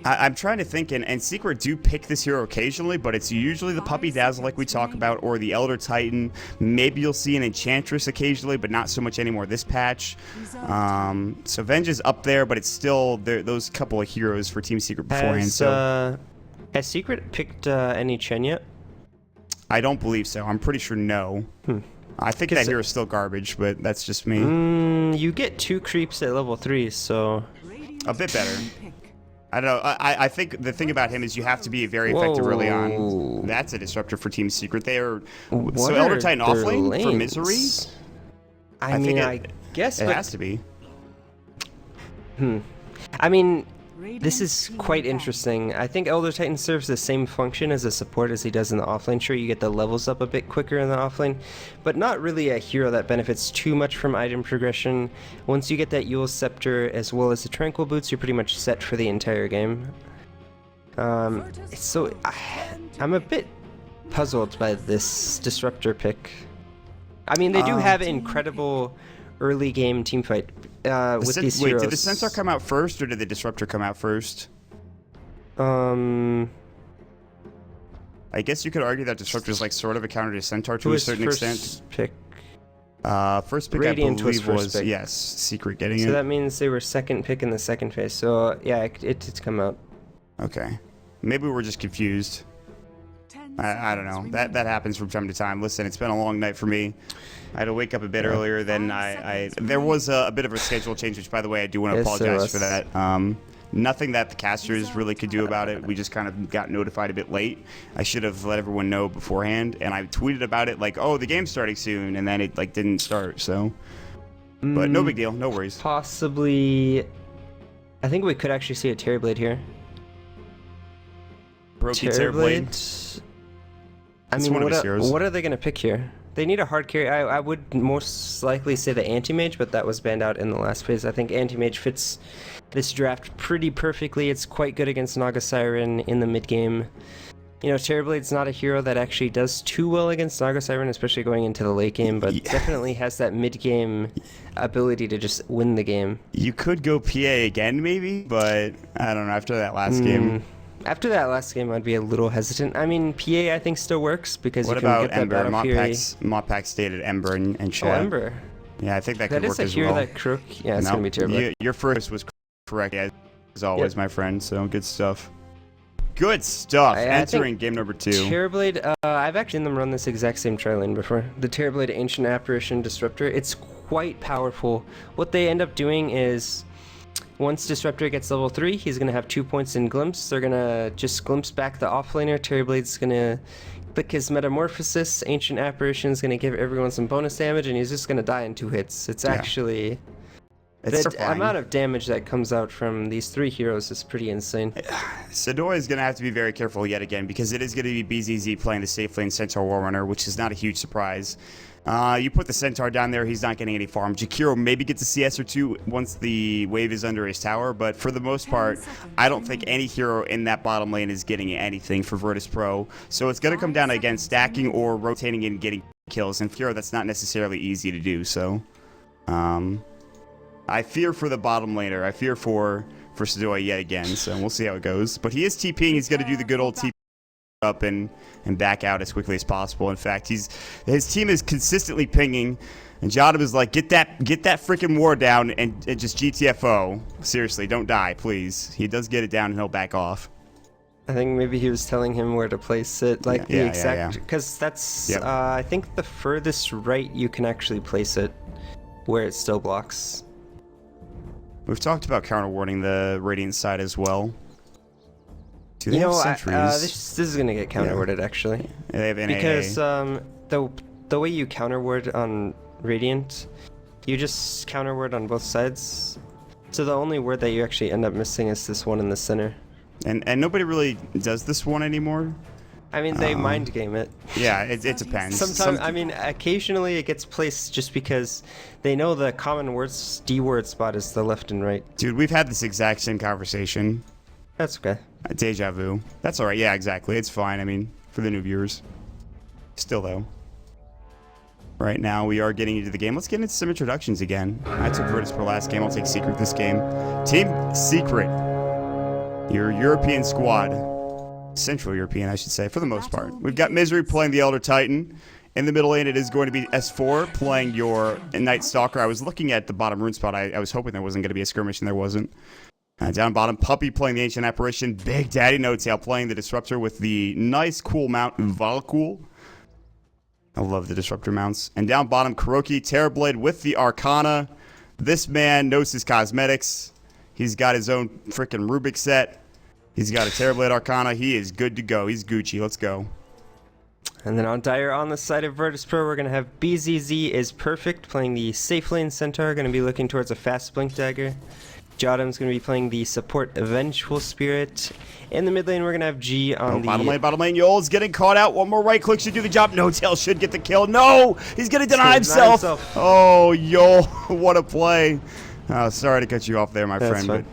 I'm trying to think, and Secret do pick this hero occasionally, but it's usually the Puppy Dazzle like we talk about, or the Elder Titan. Maybe you'll see an Enchantress occasionally, but not so much anymore this patch. So Venge is up there, but it's still those couple of heroes for Team Secret beforehand. Has Secret picked any Chen yet? I don't believe so. I'm pretty sure no. I think that hero is still garbage, but that's just me. You get 2 creeps at level 3, so... A bit better. I don't know. I think the thing about him is you have to be very effective early on. That's a disruptor for Team Secret. They are... So Elder Titan offlane for Misery? I mean, I guess it has to be. I mean... This is quite interesting. I think Elder Titan serves the same function as a support as he does in the offlane. Sure, you get the levels up a bit quicker in the offlane, but not really a hero that benefits too much from item progression. Once you get that Eul Scepter as well as the Tranquil Boots, you're pretty much set for the entire game. So I'm a bit puzzled by this Disruptor pick. I mean, they do have incredible early game teamfight. With these heroes. Did the Centaur come out first, or did the Disruptor come out first? I guess you could argue that Disruptor is like sort of a counter to Centaur to a certain extent. Pick? First pick, Radiant I believe, was pick. Yes, Secret getting it. So that means they were second pick in the second phase. So yeah, it's come out. Okay, maybe we're just confused. I don't know. That happens from time to time. Listen, it's been a long night for me. I had to wake up a bit earlier than there was a bit of a schedule change, which, by the way, I do want to apologize for that. Nothing that the casters really could do about it. We just kind of got notified a bit late. I should have let everyone know beforehand, and I tweeted about it like, oh, the game's starting soon, and then it like didn't start, so. But no big deal, no worries. Possibly, I think we could actually see a Terrorblade here. Terrorblade. I mean, what are they going to pick here? They need a hard carry. I would most likely say the Anti-Mage, but that was banned out in the last phase. I think Anti-Mage fits this draft pretty perfectly. It's quite good against Naga Siren in the mid-game. You know, Terrorblade's not a hero that actually does too well against Naga Siren, especially going into the late game, but definitely has that mid-game ability to just win the game. You could go PA again, maybe, but I don't know, after that last game... After that last game, I'd be a little hesitant. I mean, PA I think still works because you can get that Ember? Battle Fury. Moppack stated Ember and chat. Oh, Ember. Yeah, I think that could work as well. That is a hero that Crook. Yeah, it's gonna be terrible. Your first was correct, as always, my friend. So good stuff. Good stuff. Entering game number 2. Terrorblade. I've actually seen them run this exact same tri-lane before. The Terrorblade Ancient Apparition Disruptor. It's quite powerful. What they end up doing is, once Disruptor gets level 3, he's going to have 2 points in Glimpse. They're going to just Glimpse back the offlaner. Terrorblade's going to click his Metamorphosis. Ancient Apparition's going to give everyone some bonus damage, and he's just going to die in 2 hits. It's actually... The amount of damage that comes out from these 3 heroes is pretty insane. Sadoi is going to have to be very careful yet again, because it is going to be BZZ playing the safe lane Centaur Warrunner, which is not a huge surprise. You put the Centaur down there, he's not getting any farm. Jakiro maybe gets a CS or 2 once the wave is under his tower, but for the most part, I don't think any hero in that bottom lane is getting anything for Virtus.pro. So it's going to come down to, again, stacking or rotating and getting kills, and for hero, that's not necessarily easy to do, so... I fear for the bottom laner. I fear for Sadoi yet again, so we'll see how it goes. But he is TPing. He's going to do the good old TP up and back out as quickly as possible. In fact, his team is consistently pinging, and Jadab is like, get that freaking war down and just GTFO. Seriously, don't die, please. He does get it down and he'll back off. I think maybe he was telling him where to place it, like the exact, because that's I think the furthest right you can actually place it, where it still blocks. We've talked about counter warding the Radiant side as well. Do they have sentries? This is gonna get counter warded actually. Yeah, they have NAA. Because the way you counter ward on Radiant, you just counter ward on both sides. So the only word that you actually end up missing is this one in the center. And nobody really does this one anymore. I mean, they mind game it. Yeah, it depends. Sometimes, I mean, occasionally it gets placed just because they know the common words, D word spot is the left and right. Dude, we've had this exact same conversation. That's okay. Deja vu. That's all right. Yeah, exactly. It's fine. I mean, for the new viewers. Still, though. Right now, we are getting into the game. Let's get into some introductions again. I took Virtus.pro last game. I'll take Secret this game. Team Secret. your European squad. Central European, I should say, for the most part. We've got Misery playing the Elder Titan. In the middle lane, it is going to be S4 playing your Night Stalker. I was looking at the bottom rune spot. I was hoping there wasn't going to be a skirmish, and there wasn't. Down bottom, Puppey playing the Ancient Apparition. Big Daddy No-Tail playing the Disruptor with the nice, cool mount, Valcool. I love the Disruptor mounts. And down bottom, Kuroki, Terrorblade with the Arcana. This man knows his cosmetics. He's got his own freaking Rubik set. He's got a Terrorblade Arcana. He is good to go. He's Gucci. Let's go. And then on Dire, on the side of Virtus.pro, we're going to have BZZ is Perfect playing the Safe Lane Centaur. Going to be looking towards a fast Blink Dagger. Jotham's going to be playing the support Vengeful Spirit. In the mid lane, we're going to have G on the... Bottom lane. Yoel's getting caught out. One more right click should do the job. No-Tail should get the kill. No! He's going to deny himself. Oh, Yoel. What a play. Oh, sorry to cut you off there, my friend, but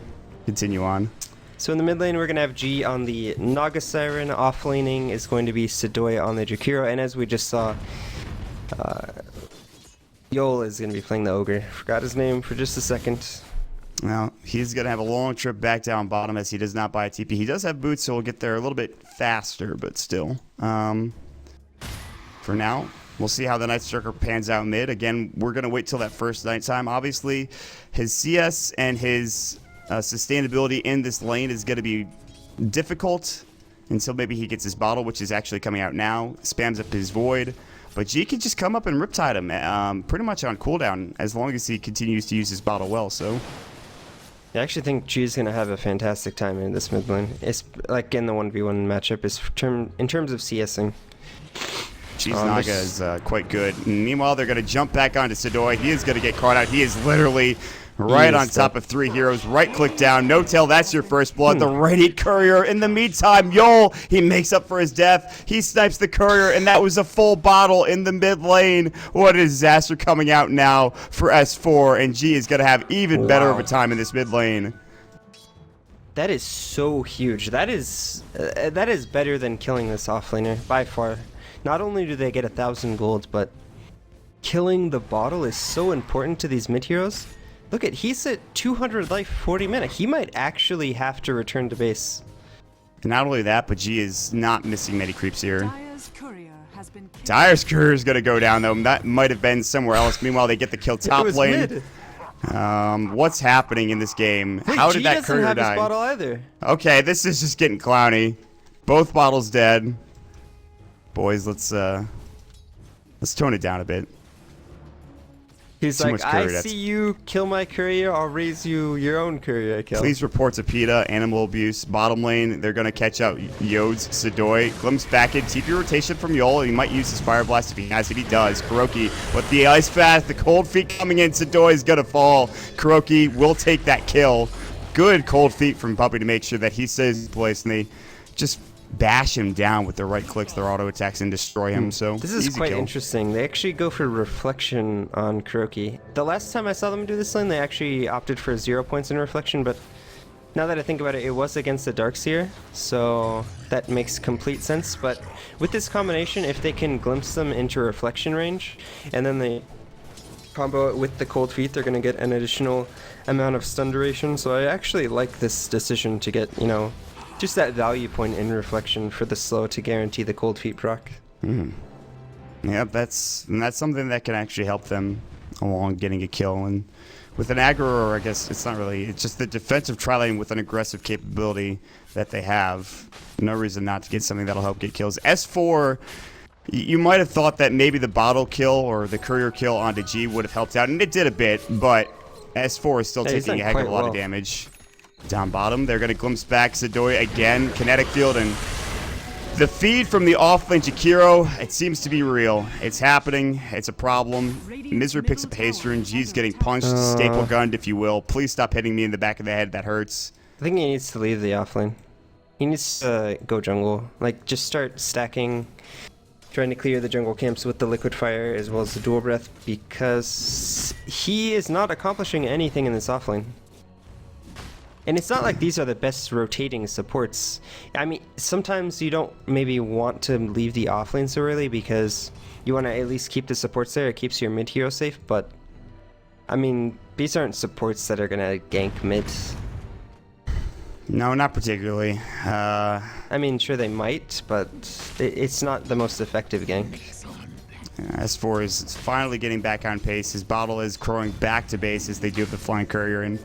continue on. So in the mid lane, we're going to have G on the Naga Siren. Off laning is going to be Sidoi on the Jakiro. And as we just saw, Yoel is going to be playing the Ogre. Forgot his name for just a second. Now, he's going to have a long trip back down bottom as he does not buy a TP. He does have boots, so we'll get there a little bit faster, but still. For now, we'll see how the Night Stalker pans out mid. Again, we're going to wait till that first nighttime. Obviously, his CS and his sustainability in this lane is going to be difficult until maybe he gets his bottle, which is actually coming out now. Spams up his Void. But G can just come up and Riptide him pretty much on cooldown as long as he continues to use his bottle well, so... I actually think G is going to have a fantastic time in this mid lane. It's like in the 1v1 matchup in terms of CSing. G's Naga is quite good. And meanwhile, they're going to jump back onto Sidoi. He is going to get caught out. He is literally right on top of 3 heroes. Right click down. No-Tail, that's your first blood. The Radiant Courier. In the meantime, Yoel, he makes up for his death. He snipes the Courier, and that was a full bottle in the mid lane. What a disaster coming out now for S4. And G is going to have even better of a time in this mid lane. That is so huge. That is better than killing this offlaner by far. Not only do they get 1,000 gold, but killing the bottle is so important to these mid heroes. Look at, he's at 200 life, 40 mana. He might actually have to return to base. And not only that, but G is not missing many creeps here. Dire's Courier is going to go down, though. That might have been somewhere else. Meanwhile, they get the kill top lane. Mid. What's happening in this game? Wait, How did G that doesn't Courier have die? his bottle either. Okay, this is just getting clowny. Both bottles dead. Boys, let's tone it down a bit. He's Too like, much courier, I see you kill my courier, I'll raise you your own courier kill. Please report to PETA, animal abuse. Bottom lane, they're going to catch out Yodes, Sidoi. Glimpse back in, TP rotation from Yoel. He might use his Fire Blast if he has it. He does. Kuroki with the Ice Fast, the Cold Feet coming in. Sidoi is going to fall. Kuroki will take that kill. Good Cold Feet from Puppey to make sure that he stays in place, and they just bash him down with their right clicks, their auto attacks, and destroy him. So this is quite interesting. They actually go for reflection on Kuroki. The last time I saw them do this lane, they actually opted for 0 points in reflection, but now that I think about it, it was against the Darkseer, so that makes complete sense. But with this combination, if they can glimpse them into reflection range, and then they combo it with the Cold Feet, they're going to get an additional amount of stun duration. So I actually like this decision to get, you know, just that value point in reflection for the slow to guarantee the Cold Feet proc. Yeah, that's something that can actually help them along getting a kill. And with an aggro, or I guess it's not really, it's just the defensive tri-lane with an aggressive capability that they have. No reason not to get something that'll help get kills. S4, you might have thought that maybe the bottle kill or the courier kill onto G would have helped out, and it did a bit, but S4 is still taking a heck of a lot of damage. Down bottom, they're going to glimpse back Sidoi again, kinetic field, and the feed from the offlane Jakiro, it seems to be real. It's happening. It's a problem. Misery picks up Haster, and G's getting punched, staple gunned, if you will. Please stop hitting me in the back of the head. That hurts. I think he needs to leave the offlane. He needs to go jungle. Like, just start stacking, trying to clear the jungle camps with the liquid fire as well as the dual breath, because he is not accomplishing anything in this offlane. And it's not like these are the best rotating supports. I mean, sometimes you don't maybe want to leave the offlane so early because you want to at least keep the supports there. It keeps your mid hero safe, but I mean, these aren't supports that are going to gank mid. No, not particularly. I mean, sure they might, but it's not the most effective gank. S4 is finally getting back on pace. His bottle is crowing back to base as they do have the Flying Courier. And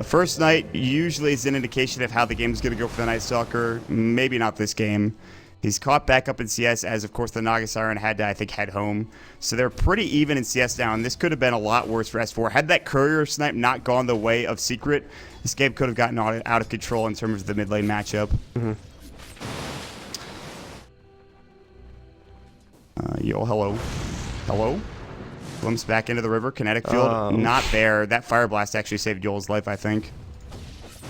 first night usually is an indication of how the game is going to go for the Night Stalker. Maybe not this game. He's caught back up in CS as, of course, the Naga Siren had to, I think, head home. So they're pretty even in CS now, and this could have been a lot worse for S4. Had that Courier snipe not gone the way of Secret, this game could have gotten out of control in terms of the mid lane matchup. Yo, hello. Hello? Glimpse back into the river. Kinetic field, not there. That Fire Blast actually saved Yoel's life, I think.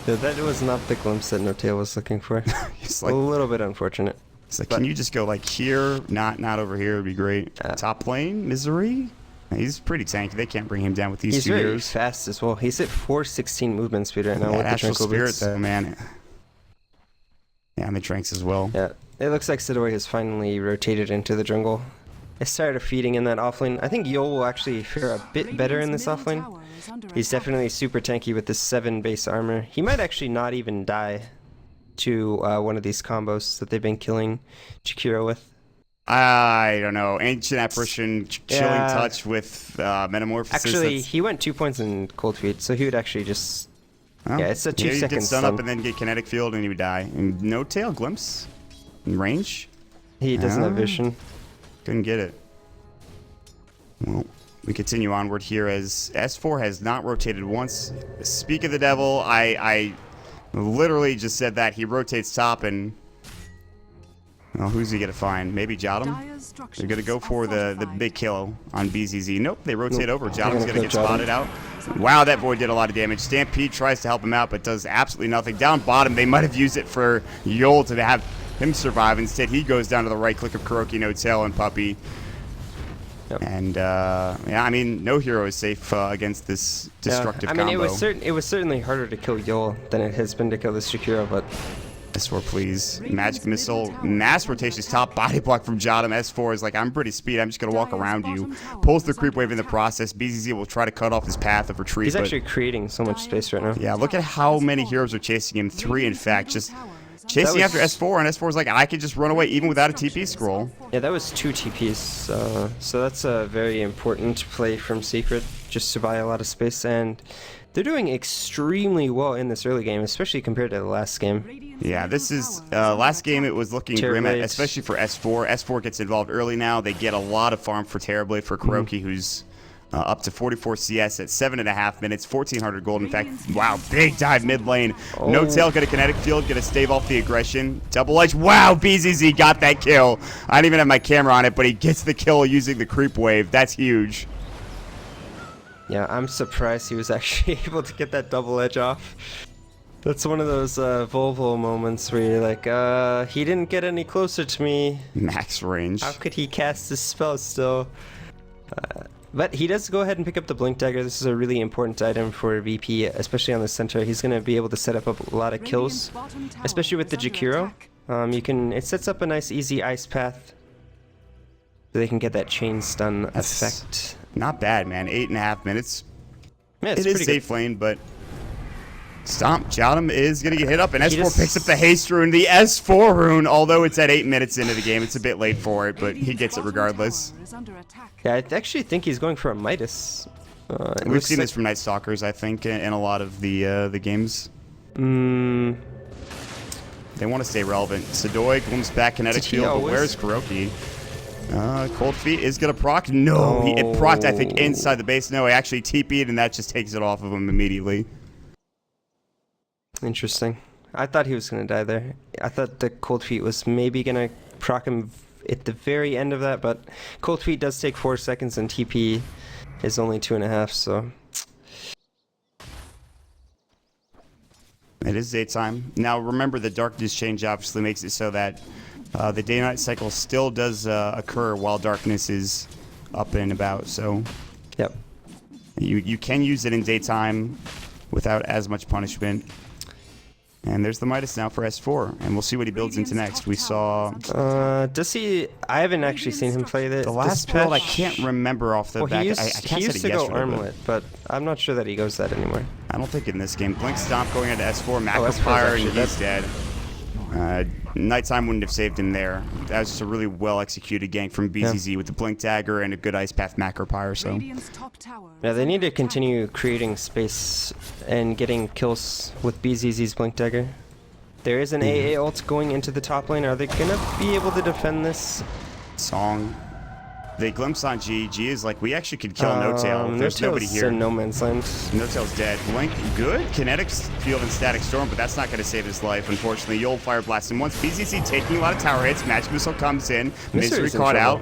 Yeah, that was not the glimpse that Notail was looking for. It's like, a little bit unfortunate. It's like, can you just go like here, not over here? Would be great. Top lane, Misery. He's pretty tanky. They can't bring him down with these 2 years. He's very fast as well. He's at 416 movement speed right now with the Astral Tranquil Spirit, Boots. though, man. Yeah, and the Tranks as well. Yeah, it looks like Sidoi has finally rotated into the jungle. It's tired of feeding in that offlane. I think Yoel will actually fare a bit better in this offlane. He's definitely super tanky with this 7 base armor. He might actually not even die to one of these combos that they've been killing Jakiro with. I don't know. Ancient Apparition, Chilling Touch with Metamorphosis. Actually, he went 2 points in Cold Feet, so he would actually just... Oh, yeah, it's a 2 second he'd get stun stun. up and then get Kinetic Field and he would die. And no tail glimpse in range. He doesn't have vision. Couldn't get it. Well, we continue onward here as S4 has not rotated once. Speak of the devil, I literally just said that. He rotates top and... well, who's he going to find? Maybe Jotum? They're going to go for the big kill on BZZ. Nope, they rotate over. Jotum's going to get spotted out. Wow, that Void did a lot of damage. Stampede tries to help him out, but does absolutely nothing. Down bottom, they might have used it for Yoel to have him survive. Instead, he goes down to the right click of Kuroki, No Tail, and Puppey. Yep. And, yeah, I mean, no hero is safe against this destructive combo. I mean, it was certainly harder to kill Yoel than it has been to kill this Shakira, but... S4, please. Magic Missile. Mass rotations top. Body block from Jotum. S4 is like, I'm pretty speed. I'm just going to walk around you. Pulls the creep wave in the process. BZZ will try to cut off his path of retreat. He's actually creating so much space right now. Yeah, look at how many heroes are chasing him. 3, in fact. Just chasing after S4, and S4 is like, I could just run away even without a TP scroll. Yeah, that was 2 TPs. So that's a very important play from Secret, just to buy a lot of space. And they're doing extremely well in this early game, especially compared to the last game. Yeah, this is last game. It was looking grim, especially for S4. S4 gets involved early now. They get a lot of farm for Terrorblade for Kuroki, who's up to 44 CS at 7.5 minutes, 1,400 gold. In fact, wow, big dive mid lane. No Tail, get a kinetic field, get a stave off the aggression. Double edge. Wow, BZZ got that kill. I don't even have my camera on it, but he gets the kill using the creep wave. That's huge. Yeah, I'm surprised he was actually able to get that double edge off. That's one of those Volvo moments where you're like, he didn't get any closer to me. Max range. How could he cast this spell still? But he does go ahead and pick up the Blink Dagger. This is a really important item for VP, especially on the center. He's going to be able to set up a lot of kills, especially with the Jakiro. It sets up a nice easy ice path so they can get that chain stun effect. Not bad, man. 8.5 minutes. Yeah, it is safe lane, but Stomp. Jotum is going to get hit up, and S4 picks up the haste rune. The S4 rune, although it's at 8 minutes into the game, it's a bit late for it, but he gets it regardless. Yeah, I actually think he's going for a Midas. We've seen this from Night Stalkers, I think, in a lot of the games. They want to stay relevant. Sidoi glimpse back kinetic field, but where's Kuroki? Cold Feet is going to proc. No, it procced, I think, inside the base. No, he actually TP'd, and that just takes it off of him immediately. Interesting. I thought he was going to die there. I thought the Cold Feet was maybe going to proc him at the very end of that, but Cold Feet does take 4 seconds, and TP is only 2.5, so... It is daytime. Now, remember, the darkness change obviously makes it so that the day-night cycle still does occur while darkness is up and about, so... Yep. You can use it in daytime without as much punishment. And there's the Midas now for S4, and we'll see what he builds into next. We saw does he? I haven't actually seen him play the last build. I can't remember off the well, back. He used, I he can't used say to it go yesterday, Armlet, but I'm not sure that he goes that anymore. I don't think in this game. Blink Stomp going into S4, S4 Macro is Fire, actually and he's dead. Nighttime wouldn't have saved him there. That was just a really well-executed gank from BZZ with the Blink Dagger and a good Ice Path Macro Pyre, so... Yeah, they need to continue creating space and getting kills with BZZ's Blink Dagger. There is an AA ult going into the top lane. Are they going to be able to defend this? Song. They glimpse on G. G is like, we actually could kill No Tail. There's nobody here. In no man's land. No Tail's dead. Blink, good. Kinetics field and Static Storm, but that's not going to save his life, unfortunately. You'll Fire Blast him once. BZZ taking a lot of tower hits. Magic Missile comes in. Misery caught out.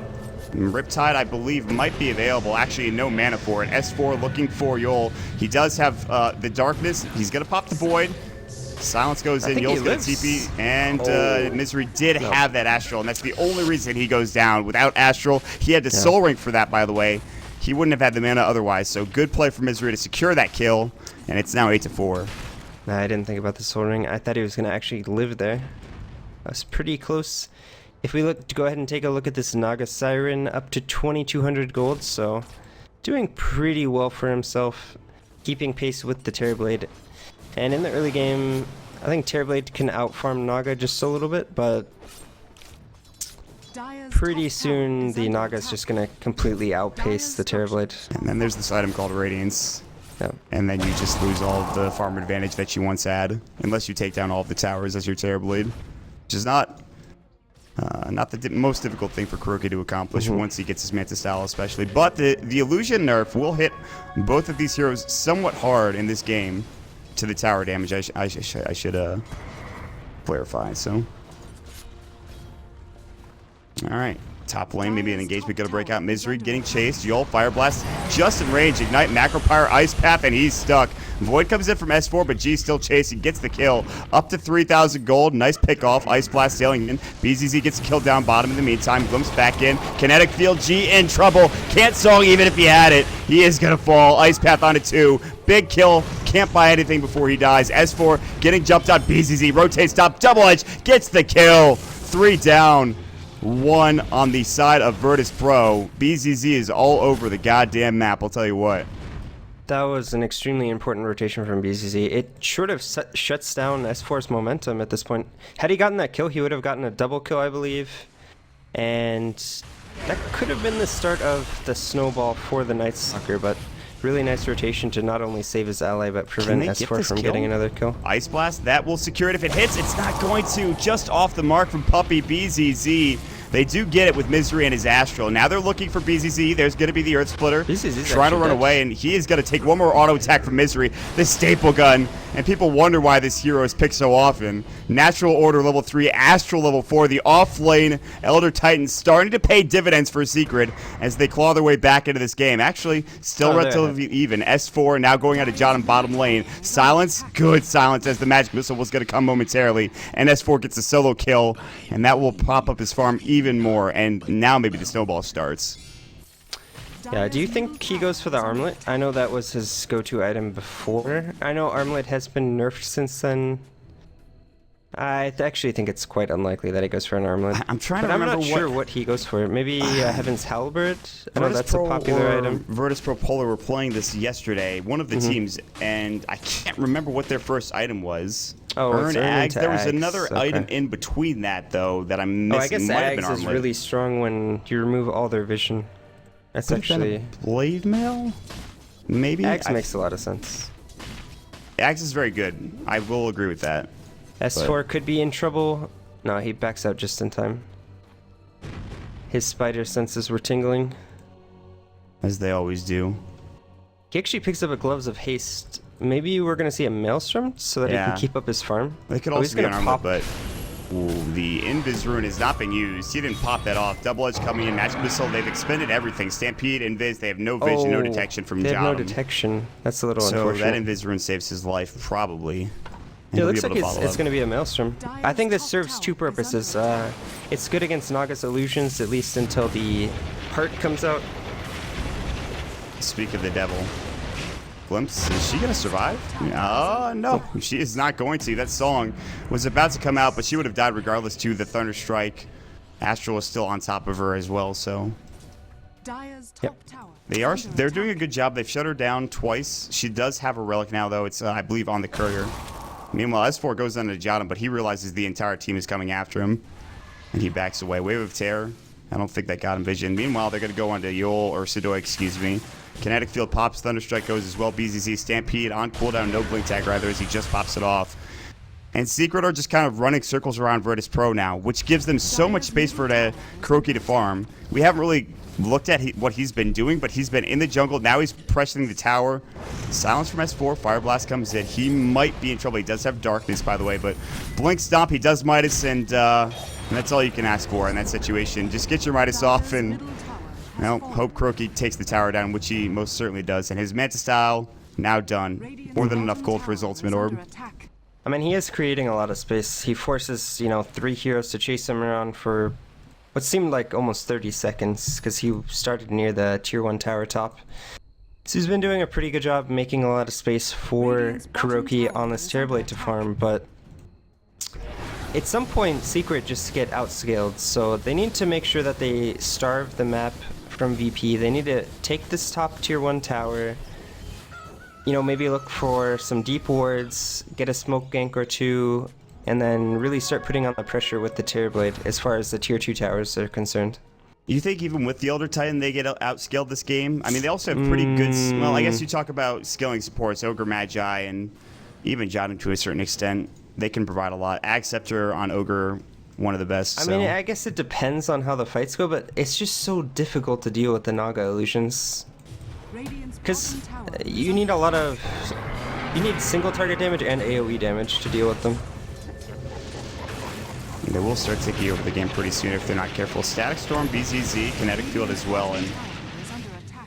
Riptide, I believe, might be available. Actually, no mana for it. S4 looking for Yol. He does have the Darkness. He's going to pop the Void. Silence goes in, Yol's gonna TP, and Misery did have that Astral, and that's the only reason he goes down. Without Astral, he had to Soul Ring for that, by the way. He wouldn't have had the mana otherwise, so good play for Misery to secure that kill, and it's now 8-4. Nah, I didn't think about the Soul Ring. I thought he was gonna actually live there. That's pretty close. If we look to go ahead and take a look at this Naga Siren, up to 2,200 gold, so doing pretty well for himself, keeping pace with the Terrorblade. And in the early game, I think Terrorblade can outfarm Naga just a little bit, but pretty soon the Naga is just going to completely outpace the Terrorblade. And then there's this item called Radiance. Yep. And then you just lose all of the farm advantage that you once had, unless you take down all of the towers as your Terrorblade, which is not the most difficult thing for Kuroki to accomplish once he gets his Manta style especially. But the Illusion nerf will hit both of these heroes somewhat hard in this game. To the tower damage, I should clarify. So, all right, top lane, maybe an engagement gonna break out. Misery getting chased. Yol Fire Blast just in range. Ignite Macro Pyre, Ice Path, and he's stuck. Void comes in from S4, but G still chasing, gets the kill. Up to 3,000 gold. Nice pick off. Ice Blast sailing in. BZZ gets killed down bottom in the meantime. Glimpse back in. Kinetic Field. G in trouble. Can't Song even if he had it. He is gonna fall. Ice Path onto 2. Big kill. Can't buy anything before he dies. S4 getting jumped on. BZZ rotates top. Double Edge gets the kill. 3 down. 1 on the side of Virtus.pro. BZZ is all over the goddamn map, I'll tell you what. That was an extremely important rotation from BZZ. It sort of shuts down S4's momentum at this point. Had he gotten that kill, he would have gotten a double kill, I believe. And that could have been the start of the snowball for the Night Stalker, but really nice rotation to not only save his ally, but prevent S4 from getting another kill. Ice Blast, that will secure it if it hits. It's not going to. Just off the mark from Puppy BZZ. They do get it with Misery and his Astral. Now they're looking for BZZ. There's going to be the Earth Splitter. BZZ's trying to run away, and he is going to take one more auto attack from Misery. The staple gun. And people wonder why this hero is picked so often. Natural Order level 3, Astral level 4. The off-lane Elder Titans starting to pay dividends for Secret as they claw their way back into this game. Actually, still relatively even. S4 now going out of John in bottom lane. Silence, good silence as the Magic Missile was going to come momentarily. And S4 gets a solo kill, and that will pop up his farm even more. And now maybe the snowball starts. Yeah, do you think he goes for the armlet? I know that was his go-to item before. I know armlet has been nerfed since then. I actually think it's quite unlikely that he goes for an armlet. I'm trying to remember I'm not sure what he goes for. Maybe Heaven's Halberd? I know that's a popular item. Virtus.pro Polar were playing this yesterday, one of the teams, and I can't remember what their first item was. Oh, Earn Ags. There was Ags. another item in between that, though, that I'm missing. I guess Ags is really strong when you remove all their vision. That's actually... Blade Mail? Maybe? Ags makes a lot of sense. Ags is very good. I will agree with that. S4 could be in trouble. No, he backs out just in time. His spider senses were tingling. As they always do. He actually picks up a Gloves of Haste. Maybe we're going to see a Maelstrom so that he can keep up his farm. They could also be an armlet, but... Ooh, the Invis Rune has not been used. He didn't pop that off. Double Edge coming in. Magic Missile, they've expended everything. Stampede, Invis, they have no vision, no detection from John. They have no detection. That's a little unfortunate. So that Invis Rune saves his life, probably. It looks like it's going to be a Maelstrom. I think this serves 2 purposes. It's good against Naga's illusions, at least until the heart comes out. Speak of the devil. glimpse. Is she gonna survive? No, she is not going to. That song was about to come out, but she would have died regardless too. The Thunder Strike. Astral is still on top of her as well, so. Yep. They're doing a good job. They've shut her down twice. She does have a relic now, though. It's, I believe, on the courier. Meanwhile, S4 goes on to Jotun, but he realizes the entire team is coming after him, and he backs away. Wave of Terror. I don't think that got him vision. Meanwhile, they're going to go on to Yol, or Sidoi, excuse me. Kinetic Field pops, Thunderstrike goes as well. BZZ Stampede on cooldown, no blink tag rather, as he just pops it off. And Secret are just kind of running circles around Virtus.pro now, which gives them so much space for Kuroki to farm. We haven't really looked at what he's been doing, but he's been in the jungle. Now he's pressuring the tower. Silence from S4. Fire Blast comes in. He might be in trouble. He does have Darkness, by the way, but Blink Stomp, he does Midas, and that's all you can ask for in that situation. Just get your Midas off and, well, hope Kuroki takes the tower down, which he most certainly does. And his Manta Style, now done. More than enough gold for his ultimate orb. I mean, he is creating a lot of space. He forces, 3 heroes to chase him around for what seemed like almost 30 seconds, because he started near the tier 1 tower top. So he's been doing a pretty good job making a lot of space for Kuroki on this Terrorblade to farm, but at some point Secret just get outscaled, so they need to make sure that they starve the map from VP. They need to take this top tier 1 tower, maybe look for some deep wards, get a smoke gank or two, and then really start putting on the pressure with the Terrorblade as far as the tier 2 towers are concerned. You think even with the Elder Titan they get outscaled this game? I mean, they also have pretty good... Well, I guess you talk about scaling supports, Ogre Magi, and even Jotun to a certain extent. They can provide a lot. Acceptor on Ogre, one of the best. I mean, I guess it depends on how the fights go, but it's just so difficult to deal with the Naga illusions. Because you need a lot of... You need single target damage and AoE damage to deal with them. They will start taking over the game pretty soon if they're not careful. Static Storm, BZZ, Kinetic Field as well, and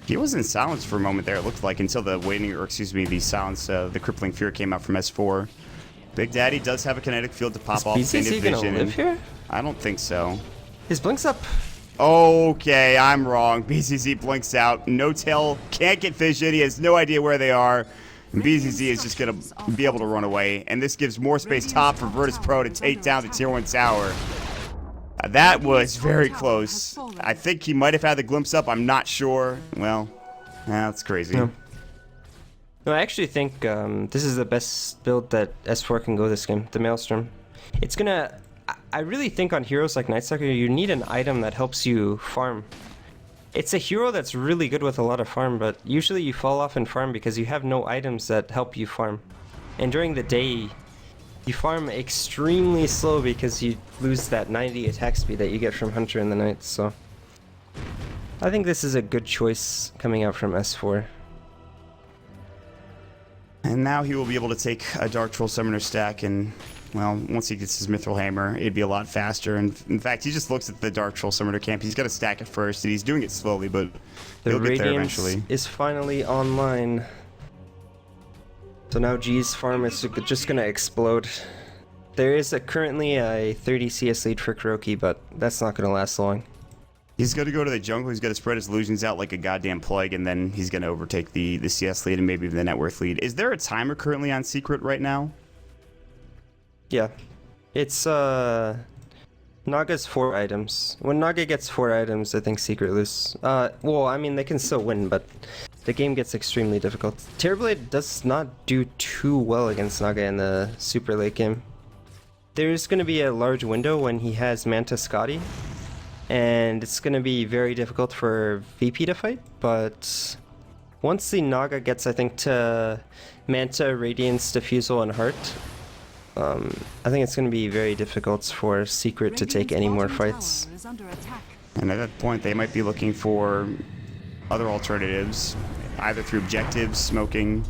he was in silence for a moment there, it looked like, until the silence, the Crippling Fear came out from S4. Big Daddy does have a Kinetic Field to pop off. Is BZZ gonna live here? I don't think so. His blink's up. Okay, I'm wrong. BZZ blinks out. No tail, can't get vision. He has no idea where they are. And BZZ is just going to be able to run away. And this gives more space top for Virtus.pro to take down the tier 1 tower. That was very close. I think he might have had the glimpse up. I'm not sure. Well, that's crazy. No, I actually think this is the best build that S4 can go this game, the Maelstrom. It's going to... I really think on heroes like Nightstalker, you need an item that helps you farm. It's a hero that's really good with a lot of farm, but usually you fall off in farm because you have no items that help you farm. And during the day, you farm extremely slow because you lose that 90 attack speed that you get from Hunter in the night, so... I think this is a good choice coming out from S4. And now he will be able to take a Dark Troll Summoner stack and... Well, once he gets his Mithril Hammer, it'd be a lot faster. And in fact, he just looks at the Dark Troll Summoner camp. He's got to stack it first, and he's doing it slowly, but he'll get there eventually. Is finally online. So now G's farm is just going to explode. There is currently a 30 CS lead for Kuroki, but that's not going to last long. He's going to go to the jungle. He's going to spread his illusions out like a goddamn plague, and then he's going to overtake the CS lead and maybe even the net worth lead. Is there a timer currently on Secret right now? Yeah, it's Naga's 4 items. When Naga gets 4 items, I think Secret lose. Well, I mean, they can still win, but the game gets extremely difficult. Terrorblade does not do too well against Naga in the super late game. There's going to be a large window when he has Manta Scotty, and it's going to be very difficult for VP to fight, but once the Naga gets, I think, to Manta, Radiance, Diffusal, and Heart, I think it's going to be very difficult for Secret to take any more fights. And at that point, they might be looking for other alternatives, either through objectives, smoking.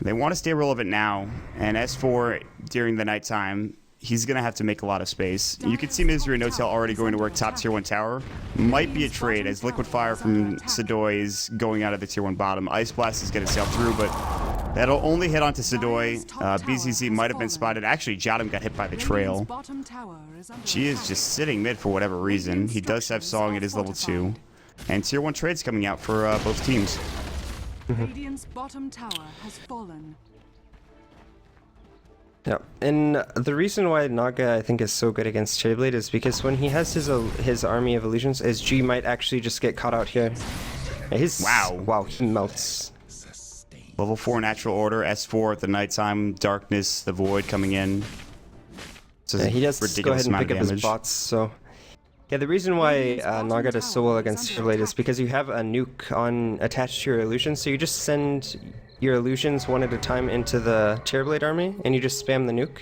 They want to stay relevant now, and S4 during the nighttime, he's going to have to make a lot of space. You can see Misery and No-Tail already going to work top tier 1 tower. Might be a trade, as Liquid Fire from Sidoi is going out of the tier 1 bottom. Ice Blast is going to sail through, but that'll only hit onto Sidoi. BZZ might have been spotted. Actually, Jotun got hit by the trail. She is just sitting mid for whatever reason. He does have Song, it is level 2. And tier 1 trades coming out for both teams. Radiant's bottom tower has fallen. Yeah, and the reason why Naga I think is so good against Cherryblade is because when he has his army of illusions, his G might actually just get caught out here. Wow, he melts. Level 4 natural order, S4 at the nighttime, darkness, the void coming in. So Yeah, he does go ahead and pick up his damage. bots, so... Yeah, the reason why Naga does so well against Cherryblade is because you have a nuke attached to your illusions, so you just send your illusions one at a time into the Cherryblade army, and you just spam the nuke.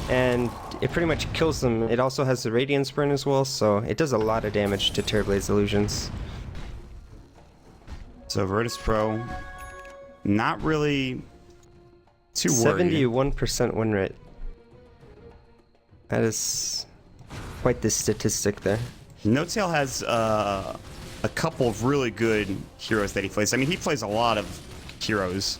And it pretty much kills them. It also has the Radiance burn as well, so it does a lot of damage to Terrorblade's illusions. So Virtus.pro, not really too worried. 71% win rate. That is quite the statistic there. No-Tail has a couple of really good heroes that he plays. I mean, he plays a lot of heroes,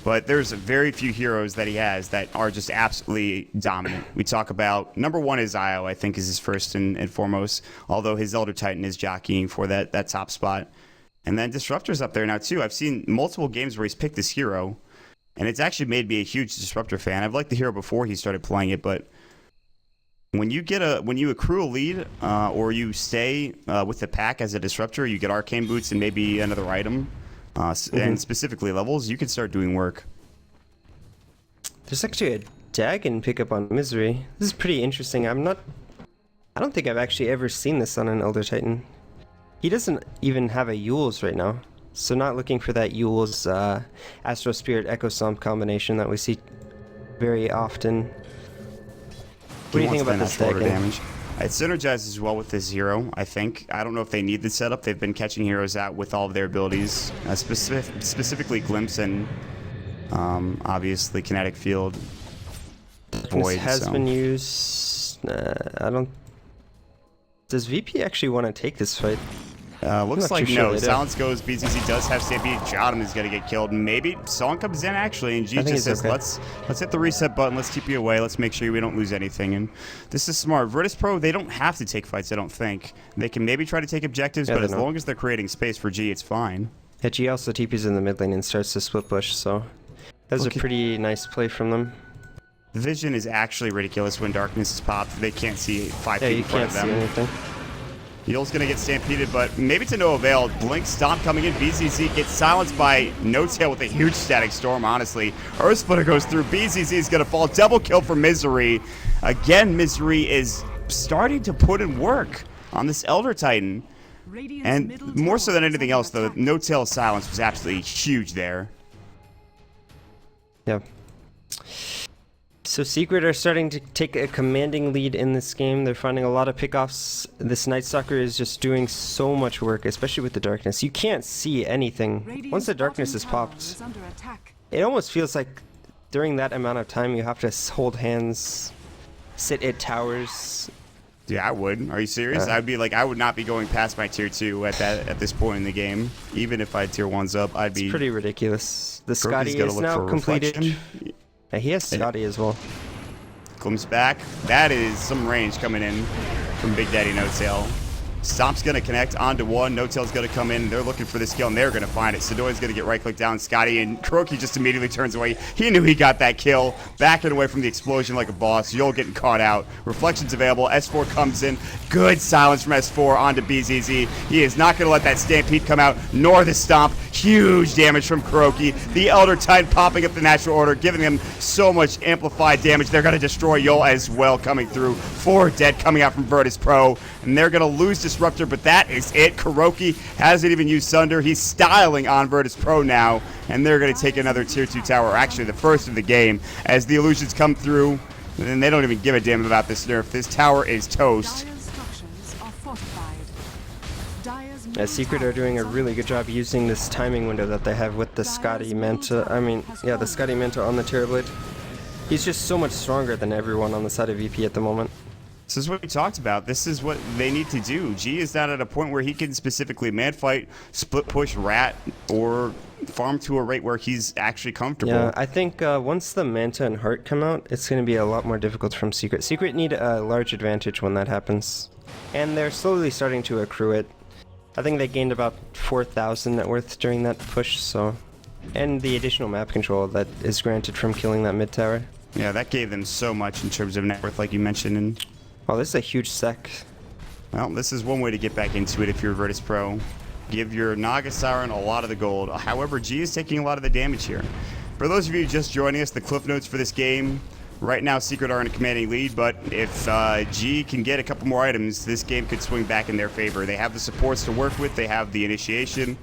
but there's very few heroes that he has that are just absolutely dominant. We talk about, number one is Io, I think is his first and foremost, although his Elder Titan is jockeying for that top spot. And then Disruptor's up there now too. I've seen multiple games where he's picked this hero, and it's actually made me a huge Disruptor fan. I've liked the hero before he started playing it, but when you accrue a lead, or you stay with the pack as a Disruptor, you get Arcane Boots and maybe another item, and specifically levels, you can start doing work. There's actually a Dagon pickup on Misery. This is pretty interesting. I don't think I've actually ever seen this on an Elder Titan. He doesn't even have a Yule's right now, so not looking for that Yule's Astro Spirit Echo Stomp combination that we see very often. What do you think about this Dagon? Damage. It synergizes well with this hero, I think. I don't know if they need the setup. They've been catching heroes out with all of their abilities, specifically Glimpse and obviously Kinetic Field. Void This has been used. I don't. Does VP actually want to take this fight? Looks like sure no. they do. Silence goes. BZZ does have Stampede. Jotun is going to get killed. Maybe Song comes in actually, and G just says, okay. let's hit the reset button. Let's keep you away. Let's make sure we don't lose anything. And this is smart. Virtus.pro, they don't have to take fights, I don't think. They can maybe try to take objectives, but as long as they're creating space for G, it's fine. Yeah, G also TPs in the mid lane and starts to split push, so that was a pretty nice play from them. The vision is actually ridiculous when darkness is popped. They can't see 5 feet in you front can't of them. see anything. Yule's going to get stampeded, but maybe to no avail. Blink Stomp coming in. BZZ gets silenced by No-Tail with a huge Static Storm, honestly. Earth Splitter goes through. BZZ is going to fall. Double kill for Misery. Again, Misery is starting to put in work on this Elder Titan. And more so than anything else, though, No-Tail silence was absolutely huge there. Yeah. So Secret are starting to take a commanding lead in this game. They're finding a lot of pickoffs. This Night Stalker is just doing so much work, especially with the darkness. You can't see anything. Once the darkness is popped, it almost feels like during that amount of time you have to hold hands, sit at towers. Yeah, I would. Are you serious? I'd be like, I would not be going past my tier 2 at this point in the game. Even if I had tier 1s up, I'd be... It's pretty ridiculous. The Scotty gotta is look now for completed. reflection. Yeah, he has Scotty as well. Comes back. That is some range coming in from Big Daddy No-Tail. Stomp's going to connect onto one. No-Tail's going to come in. They're looking for this kill, and they're going to find it. Sadoi's going to get right-click down Scotty, and Kuroki just immediately turns away. He knew he got that kill. Backing away from the explosion like a boss. Yule getting caught out. Reflection's available. S4 comes in. Good silence from S4 onto BZZ. He is not going to let that Stampede come out, nor the Stomp. Huge damage from Kuroki. The Elder Titan popping up the natural order, giving them so much amplified damage. They're going to destroy Yule as well coming through. 4 dead coming out from Virtus.pro, and they're going to lose Disruptor, but that is it. Kuroki hasn't even used Sunder. He's styling on Virtus.pro now, and they're going to take another tier 2 tower, actually the first of the game, as the illusions come through, and they don't even give a damn about this nerf. This tower is toast. Secret are doing a really good job using this timing window that they have with the Scotty Manta. The Scotty Manta on the Terrorblade. He's just so much stronger than everyone on the side of VP at the moment. This is what we talked about. This is what they need to do. G is not at a point where he can specifically man fight, split push Rat, or farm to a rate where he's actually comfortable. Yeah, I think once the Manta and Heart come out, it's going to be a lot more difficult from Secret. Secret need a large advantage when that happens. And they're slowly starting to accrue it. I think they gained about 4,000 net worth during that push, so And the additional map control that is granted from killing that mid tower. Yeah, that gave them so much in terms of net worth, like you mentioned. And Oh, this is a huge sec. well, this is one way to get back into it if you're Virtus.pro. Give your Naga Siren a lot of the gold. However, G is taking a lot of the damage here. For those of you just joining us, the cliff notes for this game. Right now, Secret are in a commanding lead, but if G can get a couple more items, this game could swing back in their favor. They have the supports to work with. They have the initiation.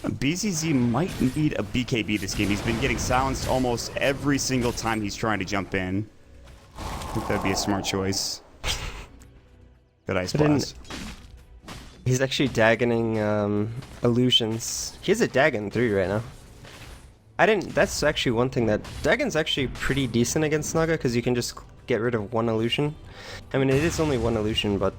BZZ might need a BKB this game. He's been getting silenced almost every single time he's trying to jump in. I think that'd be a smart choice. Good Ice Blast. He's actually daggening illusions. He has a Dagon 3 right now. That's actually one thing that Dagon's actually pretty decent against Naga because you can just get rid of one illusion. I mean, it is only one illusion, but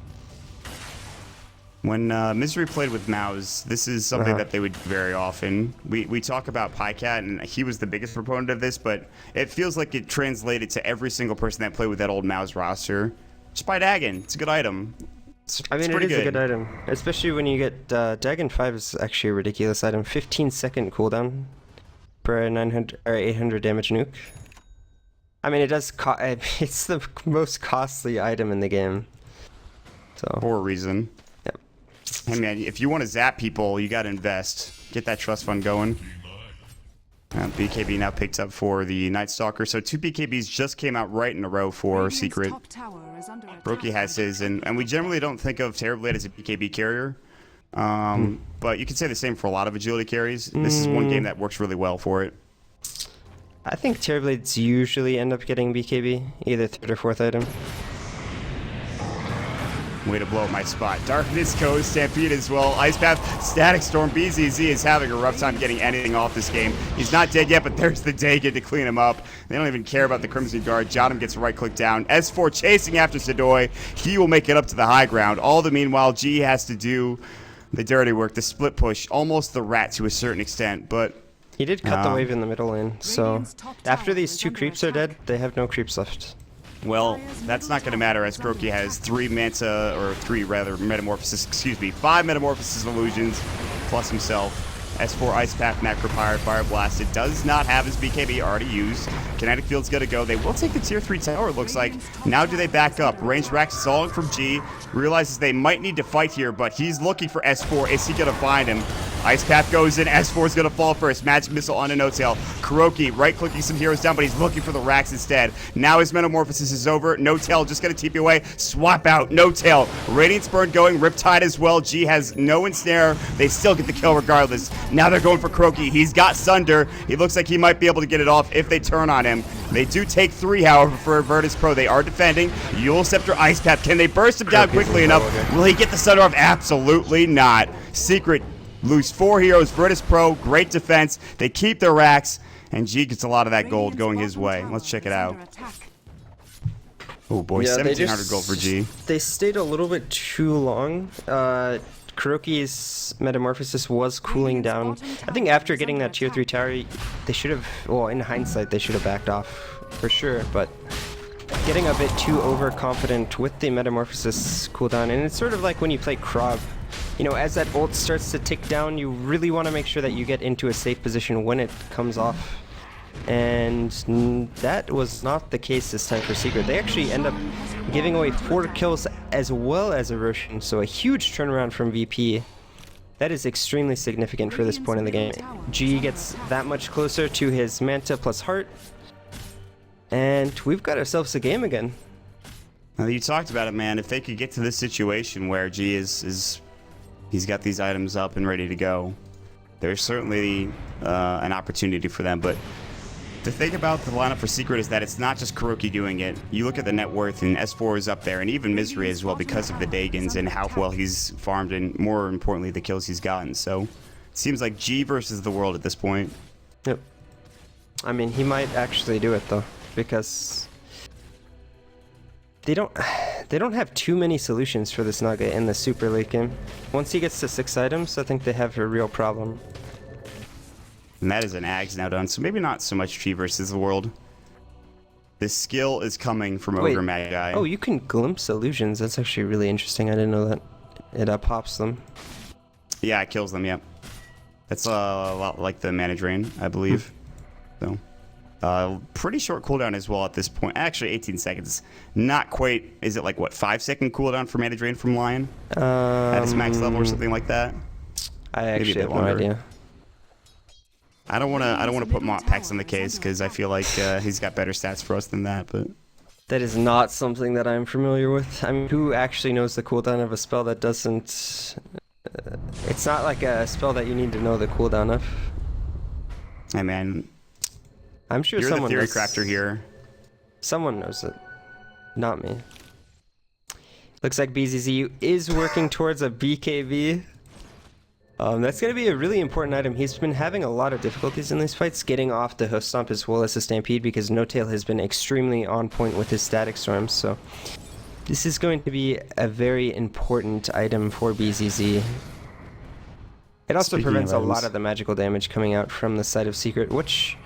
when Misery played with Mouse, this is something that they would do very often. We talk about PyCat, and he was the biggest proponent of this, but it feels like it translated to every single person that played with that old Mouse roster. Just buy Dagon. It's a good item. I mean, it is a good item, especially when you get Dagon 5 is actually a ridiculous item. 15-second cooldown per 900 or 800 damage nuke. I mean, it does. It's the most costly item in the game. So for a reason. Yep. Hey man, if you want to zap people, you got to invest. Get that trust fund going. BKB now picked up for the Night Stalker. So 2 BKBs just came out right in a row for Secret. Brokey has his, and we generally don't think of Terrorblade as a BKB carrier. But you can say the same for a lot of agility carries. This is one game that works really well for it. I think Terrorblades usually end up getting BKB, either 3rd or 4th item. Way to blow up my spot. Darkness goes, Stampede as well. Ice Path, Static Storm. BZZ is having a rough time getting anything off this game. He's not dead yet, but there's the Dagon to clean him up. They don't even care about the Crimson Guard. Jotum gets a right click down. S4 chasing after Sadoy. He will make it up to the high ground. All the meanwhile, G has to do the dirty work, the split push, almost the rat to a certain extent, but he did cut the wave in the middle lane, so after these 2 creeps are dead, they have no creeps left. Well, that's not going to matter as Brokey has 3 metamorphosis, 5 metamorphosis illusions plus himself. S4 Ice Path, Macropyre, Fire Blasted does not have his BKB already used. Kinetic Field's gonna go. They will take the tier 3 tower, it looks like. Now do they back up? Range Rack stalling from G. Realizes they might need to fight here, but he's looking for S4. Is he gonna find him? Ice Path goes in. S4 is gonna fall first. Magic Missile onto No-Tail. Kuroki right-clicking some heroes down, but he's looking for the racks instead. Now his Metamorphosis is over. No-Tail just gonna TP away. Swap out. No-Tail. Radiant Burn going. Riptide as well. G has no ensnare. They still get the kill regardless. Now they're going for Kuroki. He's got Sunder. He looks like he might be able to get it off if they turn on him. They do take 3, however, for Virtus.pro. They are defending. Eul Scepter Ice Path. Can they burst him down quickly enough? Will he get the Sunder off? Absolutely not. Secret lose 4 heroes. Virtus.pro, great defense. They keep their racks, and G gets a lot of that gold going his way. Let's check it out. Oh boy, yeah, 1,700 gold for G. They stayed a little bit too long. Kuroki's Metamorphosis was cooling down. I think after getting that tier 3 tower, they should have, well, in hindsight, they should have backed off for sure, but getting a bit too overconfident with the Metamorphosis cooldown, and it's sort of like when you play Krog. You know, as that ult starts to tick down, you really want to make sure that you get into a safe position when it comes off. And that was not the case this time for Secret. They actually end up giving away 4 kills as well as a Roshan, so a huge turnaround from VP. That is extremely significant for this point in the game. G gets that much closer to his Manta plus Heart, and we've got ourselves a game again. Now, you talked about it, man. If they could get to this situation where G he's got these items up and ready to go, there's certainly an opportunity for them, but the thing about the lineup for Secret is that it's not just Kuroki doing it. You look at the net worth, and S4 is up there, and even Misery as well because of the Dagons and how well he's farmed, and more importantly, the kills he's gotten. So it seems like G versus the world at this point. Yep. I mean, he might actually do it though, because they don't have too many solutions for this Naga in the Super Late game. Once he gets to 6 items, I think they have a real problem. And that is an Ags now done, so maybe not so much G versus the world. This skill is coming from Ogre Magi. Oh, you can glimpse illusions. That's actually really interesting. I didn't know that. It pops them. Yeah, it kills them, yep. That's a lot like the mana drain, I believe. So, pretty short cooldown as well at this point. Actually, 18 seconds. Not quite. Is it like what 5-second cooldown for mana drain from Lion at its max level or something like that? I actually have no idea. I don't want to put Mont Pex in the case because I feel like he's got better stats for us than that. But that is not something that I'm familiar with. I mean, who actually knows the cooldown of a spell that doesn't? It's not like a spell that you need to know the cooldown of. Hey man, I'm sure you're someone the theory knows. crafter here. Someone knows it, not me. Looks like BZZ is working towards a BKB. That's going to be a really important item. He's been having a lot of difficulties in these fights getting off the hoof stomp as well as the stampede because No Tail has been extremely on point with his static storms. So this is going to be a very important item for BZZ. It also prevents a lot of the magical damage coming out from the side of Secret, which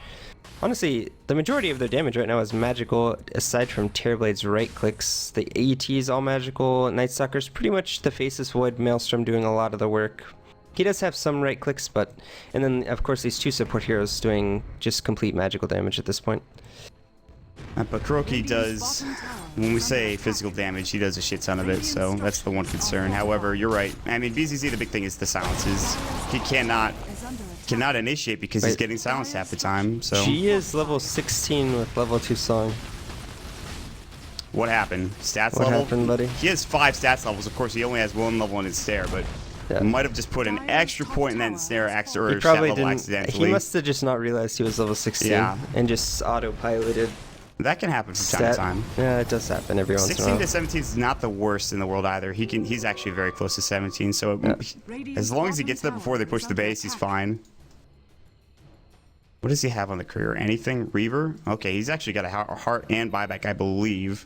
honestly, the majority of their damage right now is magical, aside from Terrorblade's right clicks. The AET is all magical. Night Stalker's pretty much the Faceless Void Maelstrom doing a lot of the work. He does have some right clicks, but... And then, of course, these two support heroes doing just complete magical damage at this point. But Kuroki does... When we say physical damage, he does a shit ton of it, so that's the one concern. However, you're right. I mean, BZZ, the big thing is the silences. He cannot initiate because he's getting silenced half the time, so... She is level 16 with level 2 Song. What happened? Stats what level? What happened, buddy? He has 5 stats levels. Of course, he only has 1 level in his snare, but... Yeah. Might have just put an extra point in that snare or he probably stat level didn't. accidentally. He must have just not realized he was level 16 and just autopiloted. That can happen from time to time. Yeah, it does happen every once in a while. 16 to 17 is not the worst in the world either. He's actually very close to 17, so as long as he gets there before they push the base, he's fine. What does he have on the career? Anything? Reaver? Okay, he's actually got a heart and buyback, I believe.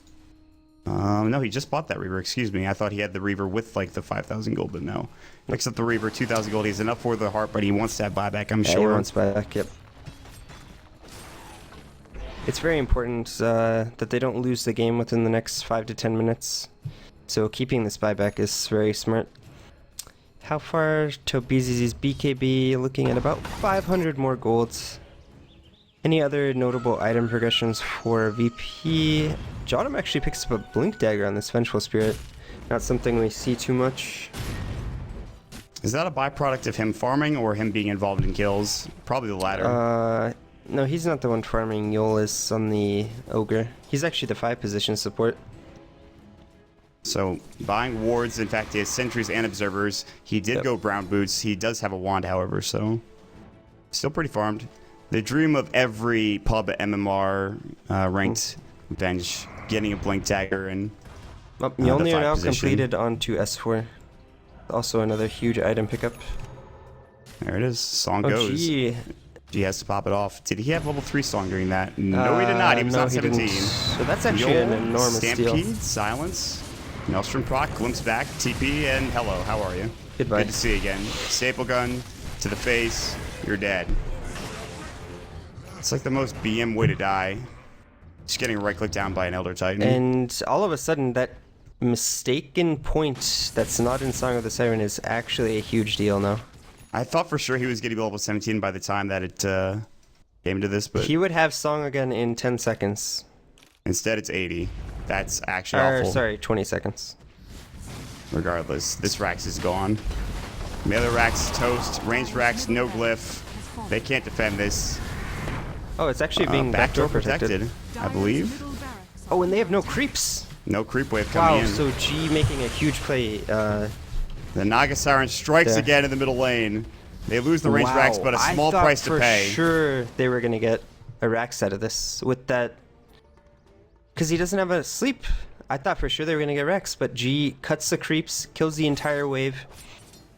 No, he just bought that Reaver, excuse me. I thought he had the Reaver with like the 5,000 gold, but no. Picks up the Reaver, 2,000 gold. He's enough for the heart, but he wants that buyback, I'm sure. He wants buyback, yep. It's very important that they don't lose the game within the next 5 to 10 minutes. So keeping this buyback is very smart. How far to BZZ's BKB? Looking at about 500 more golds. Any other notable item progressions for VP? Jottam actually picks up a Blink Dagger on this Vengeful Spirit. Not something we see too much. Is that a byproduct of him farming or him being involved in kills? Probably the latter. No, he's not the one farming. Yol is on the Ogre. He's actually the 5 position support. So, buying wards, in fact, he has sentries and observers. He did go brown boots. He does have a wand, however, so still pretty farmed. The dream of every pub MMR ranked bench, getting a Blink Dagger and Mjolnir now completed onto S4. Also another huge item pickup. There it is. Song goes. Gee. He has to pop it off. Did he have level 3 Song during that? No, he did not. He was on 17. So that's actually an enormous Stampede, deal. Silence, Maelstrom proc, glimpse back, TP, and hello. How are you? Goodbye. Good to see you again. Staple gun to the face. You're dead. It's like the most BM way to die. Just getting right-clicked down by an Elder Titan. And all of a sudden, that mistaken point that's not in Song of the Siren is actually a huge deal now. I thought for sure he was going to be level 17 by the time that it came to this, but... He would have Song again in 10 seconds. Instead, it's 80. That's actually awful. Sorry, 20 seconds. Regardless, this Rax is gone. Melee Rax, toast. Ranged Rax, no glyph. They can't defend this. Oh, it's actually being backdoor protected, I believe. Oh, and they have no creeps. No creep wave coming in. Wow, so G making a huge play. The Naga Siren strikes again in the middle lane. They lose the range Rax, but a small price to pay. I thought for sure they were going to get a Rax out of this with that. Because he doesn't have a sleep. I thought for sure they were going to get Rax, but G cuts the creeps, kills the entire wave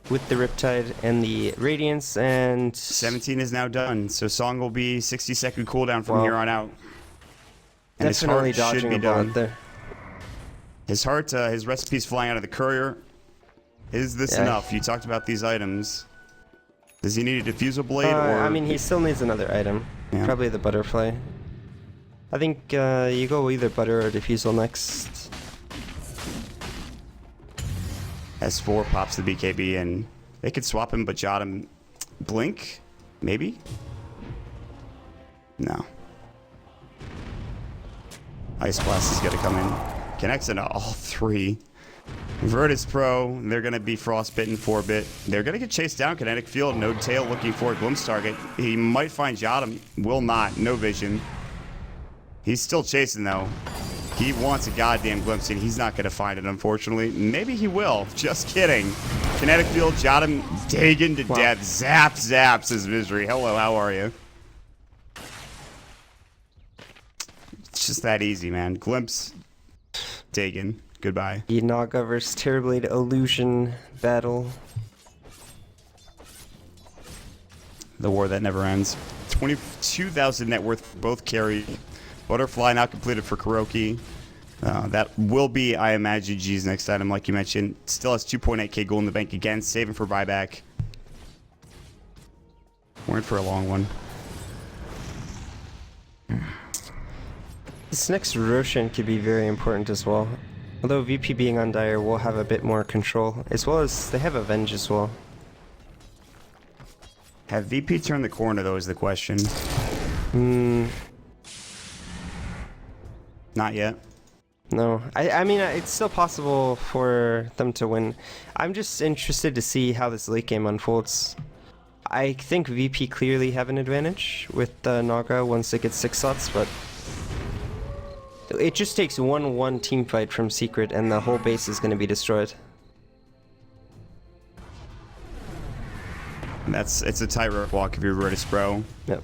with the Riptide and the Radiance, and... 17 is now done, so Song will be 60-second cooldown from here on out. And definitely his heart dodging should be a bullet done. there. His heart, his recipe's flying out of the courier. Is this enough? You talked about these items. Does he need a diffusal blade? Or I mean, he still needs another item. Yeah. Probably the butterfly. I think you go either butter or diffusal next. S4 pops the BKB, and they could swap him, but Jottam blink? Maybe? No. Ice Blast is going to come in. Connects into all three. Virtus.pro, they're going to be frostbitten 4-bit. They're going to get chased down. Kinetic Field, no tail looking for a glimpse target. He might find Jotum. Will not. No vision. He's still chasing, though. He wants a goddamn glimpse, and he's not going to find it, unfortunately. Maybe he will. Just kidding. Kinetic Field, Jotum, Dagon to death. Zaps his misery. Hello, how are you? It's just that easy, man. Glimpse, Dagon. Goodbye. The Naga versus Terrorblade Illusion battle. The war that never ends. 22,000 net worth for both carry. Butterfly now completed for Kuroki. That will be, I imagine, G's next item, like you mentioned. Still has 2.8k gold in the bank again, saving for buyback. We're in for a long one. This next Roshan could be very important as well. Although VP being on Dire will have a bit more control, as well as they have Avenge as well. Have VP turned the corner, though, is the question. Not yet. No. I mean, it's still possible for them to win. I'm just interested to see how this late game unfolds. I think VP clearly have an advantage with Naga once they get 6 slots, but it just takes 1-1 team fight from Secret and the whole base is going to be destroyed. It's a tightrope walk if you're Virtus.pro. Yep.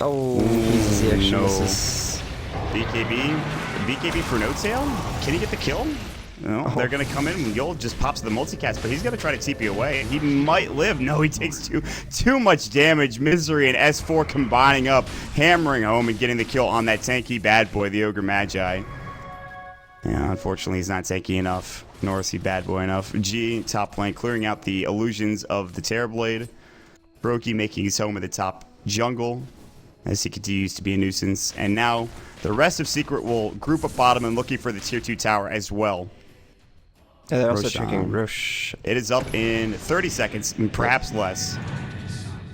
Oh, easy action. No. This is... BKB for no tail? Can he get the kill? No, they're going to come in and Yol just pops the multicast, but he's going to try to TP away. He might live. No, he takes too much damage. Misery and S4 combining up, hammering home and getting the kill on that tanky bad boy, the Ogre Magi. Yeah, unfortunately, he's not tanky enough, nor is he bad boy enough. G, top lane, clearing out the illusions of the Terrorblade. Brokey making his home in the top jungle as he continues to be a nuisance. And now the rest of Secret will group up bottom and looking for the tier 2 tower as well. Yeah, they're also checking Rosh. It is up in 30 seconds, and perhaps less.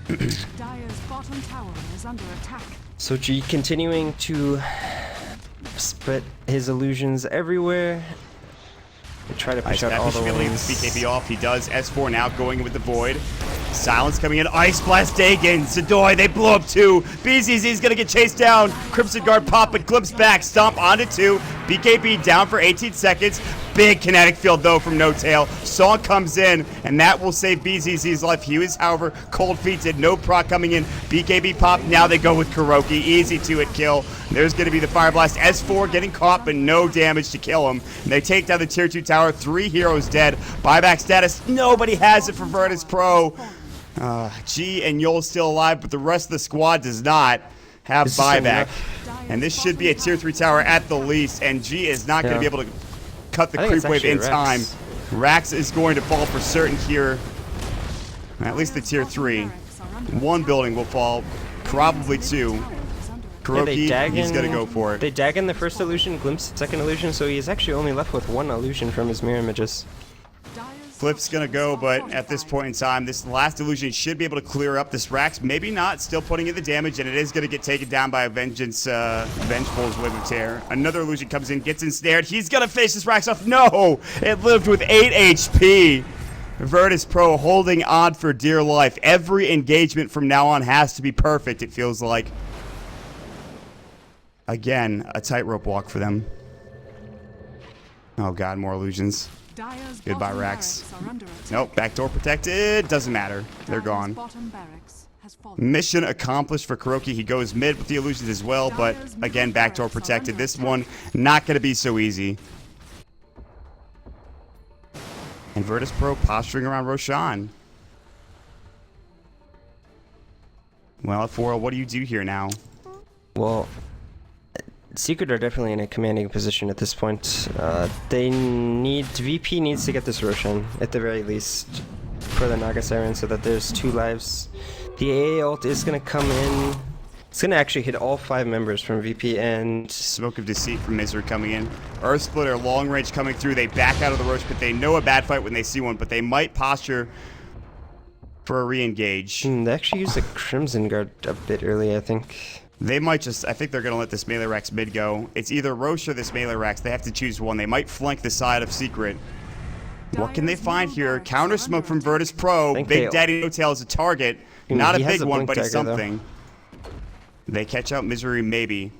Dire's bottom tower is under attack. So G continuing to spread his illusions everywhere. And try to push out all the lanes. BKB off. He does. S4 now going in with the Void. Silence coming in. Ice Blast Dagon. Sadoy, they blow up 2. BZZ's going to get chased down. Crimson Guard pop, but Glimpse back. Stomp onto 2. BKB down for 18 seconds. Big kinetic field, though, from No Tail. Song comes in, and that will save BZZ's life. He was, however, cold feet did. No proc coming in. BKB pop. Now they go with Kuroki. Easy 2-hit kill. There's going to be the Fire Blast. S4 getting caught, but no damage to kill him. And they take down the tier 2 tower. 3 heroes dead. Buyback status. Nobody has it for Virtus.pro. G and Yol still alive, but the rest of the squad does not have buyback. And this should be a tier 3 tower at the least. And G is not going to be able to cut the creep wave in time. Rax is going to fall for certain here. At least the tier 3. 1 building will fall. Probably 2. Kuroki, he's going to go for it. They Dagon the first illusion, Glimpse second illusion, so he's actually only left with 1 illusion from his mirror images. Flip's going to go, but at this point in time, this last illusion should be able to clear up this Rax. Maybe not, still putting in the damage, and it is going to get taken down by a Vengeance, Vengeful's Wave of Tear. Another illusion comes in, gets ensnared. He's going to finish this Rax off. No! It lived with 8 HP. Virtus.pro holding on for dear life. Every engagement from now on has to be perfect, it feels like. Again, a tightrope walk for them. Oh god, more illusions. Goodbye, Rax. Nope, backdoor protected. Doesn't matter. They're gone. Mission accomplished for Kuroki. He goes mid with the illusions as well, but again, backdoor protected. This one, not going to be so easy. And Virtus.pro posturing around Roshan. Well, F4L, what do you do here now? Well, Secret are definitely in a commanding position at this point. VP needs to get this Roshan, at the very least, for the Naga Siren, so that there's 2 lives. The AA ult is going to come in. It's going to actually hit all 5 members from VP, and Smoke of Deceit from Misery coming in. Earth Splitter, long range coming through. They back out of the Rosh pit. They know a bad fight when they see one, but they might posture for a re-engage. They actually used a Crimson Guard a bit early, I think. They might just, I think they're going to let this Melee Rex mid go. It's either Roche or this Melee Rex. They have to choose one. They might flank the side of Secret. What can they find here? Counter smoke from Virtus.pro. Big Daddy No Tail is a target. Not a big one, but it's something. They catch out Misery, maybe.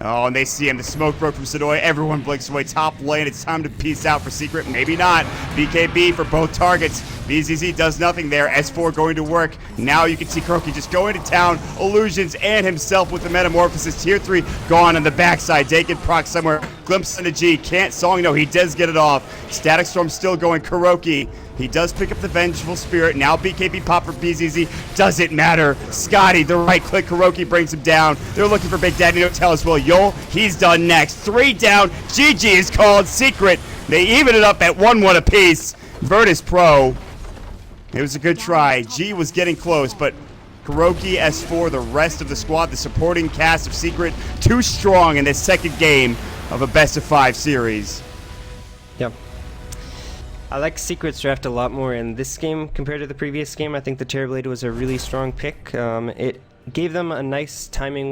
Oh, and they see him. The smoke broke from Sadoy. Everyone blinks away. Top lane. It's time to peace out for Secret. Maybe not. BKB for both targets. BZZ does nothing there. S4 going to work. Now you can see Kuroky just going to town. Illusions and himself with the Metamorphosis. Tier 3 gone on the backside. Dakin proc somewhere. Glimpse into G. Can't Song. No, he does get it off. Static Storm still going. Kuroky. He does pick up the Vengeful Spirit. Now BKB pop for BZZ. Doesn't matter. Scotty, the right click. Kuroky brings him down. They're looking for Big Daddy No Tail as well. Yol, he's done next. 3 down. GG is called. Secret. They even it up at 1-1 apiece. Virtus.pro. It was a good try. G was getting close, but Kuroky, S4, the rest of the squad, the supporting cast of Secret, too strong in this second game of a best-of-5 series. Yep. I like Secret's draft a lot more in this game compared to the previous game. I think the Terrorblade was a really strong pick. It gave them a nice timing